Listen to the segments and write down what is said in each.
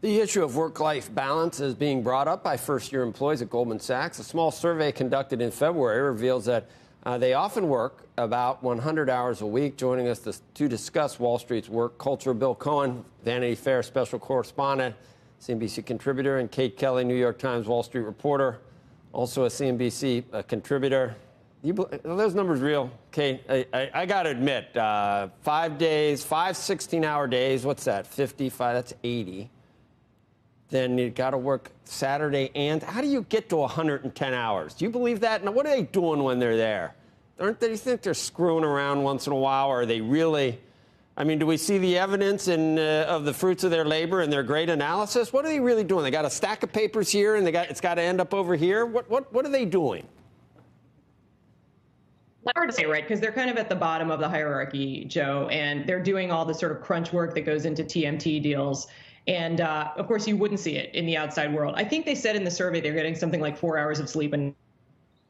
The issue of work-life balance is being brought up by first-year employees at Goldman Sachs. A small survey conducted in February reveals that they often work about 100 hours a week. Joining us to discuss Wall Street's work culture, Bill Cohen, Vanity Fair special correspondent, CNBC contributor, and Kate Kelly, New York Times Wall Street reporter, also a CNBC contributor. Are those numbers real, Kate? I got to admit, 5 days, 5 16-hour days, what's that, 55, that's 80. Then you got to work Saturday. And how do you get to 110 hours? Do you believe that? Now, what are they doing when they're there? Aren't they? Do you think they're screwing around once in a while, or are they really? I mean, do we see the evidence of the fruits of their labor and their great analysis? What are they really doing? They got a stack of papers here, and it's got to end up over here. What are they doing? Hard to say, right? Because they're kind of at the bottom of the hierarchy, Joe, and they're doing all the sort of crunch work that goes into TMT deals. And of course, you wouldn't see it in the outside world. I think they said in the survey they're getting something like 4 hours of sleep a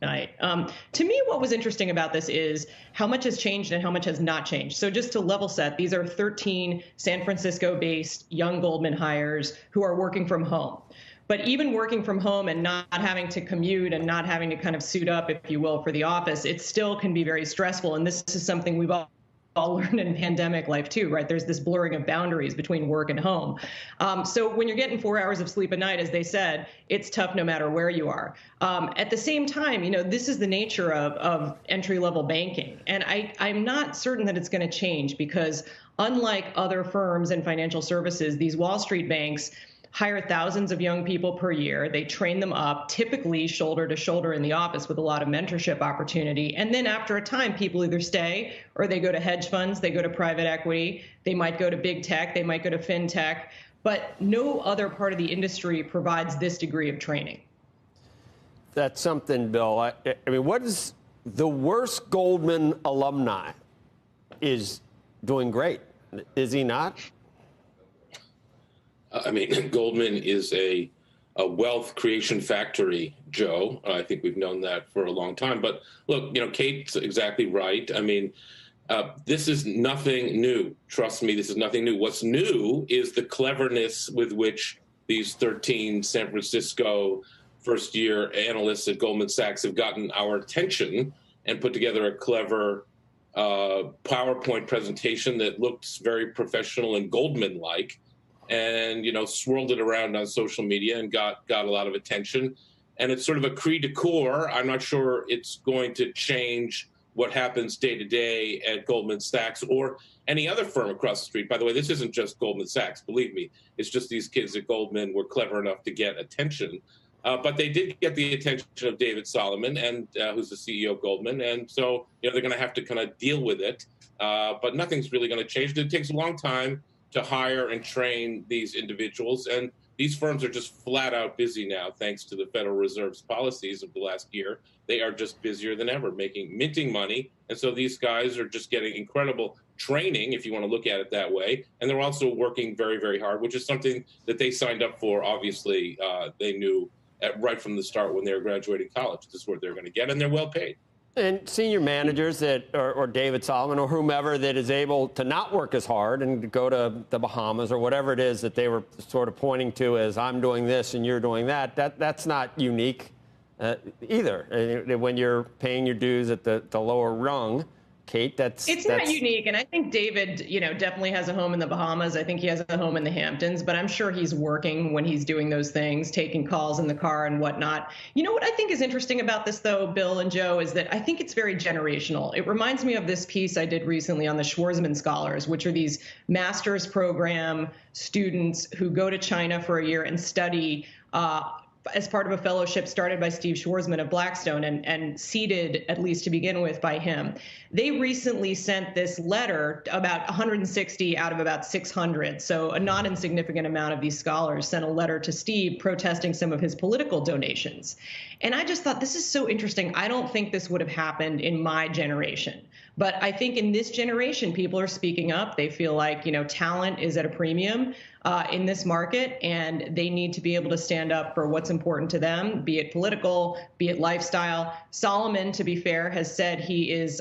night. To me, what was interesting about this is how much has changed and how much has not changed. So just to level set, these are 13 San Francisco-based young Goldman hires who are working from home. But even working from home and not having to commute and not having to kind of suit up, if you will, for the office, it still can be very stressful. And this is something we've all learned in pandemic life too, right? There's this blurring of boundaries between work and home. So when you're getting 4 hours of sleep a night, as they said, it's tough no matter where you are. At the same time, this is the nature of entry-level banking. And I'm not certain that it's going to change because unlike other firms in financial services, these Wall Street banks hire thousands of young people per year. They train them up, typically shoulder to shoulder in the office with a lot of mentorship opportunity. And then after a time, people either stay or they go to hedge funds, they go to private equity, they might go to big tech, they might go to fintech. But no other part of the industry provides this degree of training. That's something, Bill. I mean, what is the worst Goldman alumni is doing great, is he not? I mean, Goldman is a wealth creation factory, Joe. I think we've known that for a long time. But look, Kate's exactly right. I mean, this is nothing new. Trust me, this is nothing new. What's new is the cleverness with which these 13 San Francisco first-year analysts at Goldman Sachs have gotten our attention and put together a clever PowerPoint presentation that looks very professional and Goldman-like. And, swirled it around on social media and got a lot of attention. And it's sort of a cri de coeur. I'm not sure it's going to change what happens day to day at Goldman Sachs or any other firm across the street. By the way, this isn't just Goldman Sachs, believe me. It's just these kids at Goldman were clever enough to get attention. But they did get the attention of David Solomon, and who's the CEO of Goldman. And so, they're going to have to kind of deal with it. But nothing's really going to change. It takes a long time to hire and train these individuals. And these firms are just flat out busy now, thanks to the Federal Reserve's policies of the last year. They are just busier than ever, minting money. And so these guys are just getting incredible training, if you want to look at it that way. And they're also working very, very hard, which is something that they signed up for. Obviously, they knew right from the start when they were graduating college, this is what they're going to get, and they're well paid. And senior managers or David Solomon or whomever that is able to not work as hard and go to the Bahamas or whatever it is that they were sort of pointing to as I'm doing this and you're doing that's not unique either. When you're paying your dues at the lower rung, Kate, it's not unique. And I think David, definitely has a home in the Bahamas. I think he has a home in the Hamptons, but I'm sure he's working when he's doing those things, taking calls in the car and whatnot. What I think is interesting about this, though, Bill and Joe, is that I think it's very generational. It reminds me of this piece I did recently on the Schwarzman Scholars, which are these master's program students who go to China for a year and study as part of a fellowship started by Steve Schwarzman of Blackstone and seeded, at least to begin with, by him. They recently sent this letter, about 160 out of about 600. So a not insignificant amount of these scholars sent a letter to Steve protesting some of his political donations. And I just thought, this is so interesting. I don't think this would have happened in my generation. But I think in this generation, people are speaking up. They feel like, talent is at a premium in this market, and they need to be able to stand up for what's important to them, be it political, be it lifestyle. Solomon, to be fair, has said he is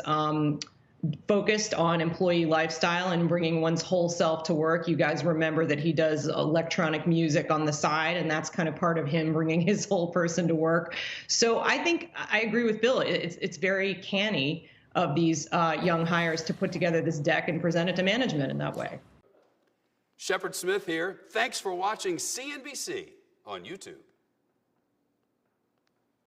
focused on employee lifestyle and bringing one's whole self to work. You guys remember that he does electronic music on the side, and that's kind of part of him bringing his whole person to work. So I think I agree with Bill. It's very canny of these young hires to put together this deck and present it to management in that way. Shepard Smith here. Thanks for watching CNBC on YouTube.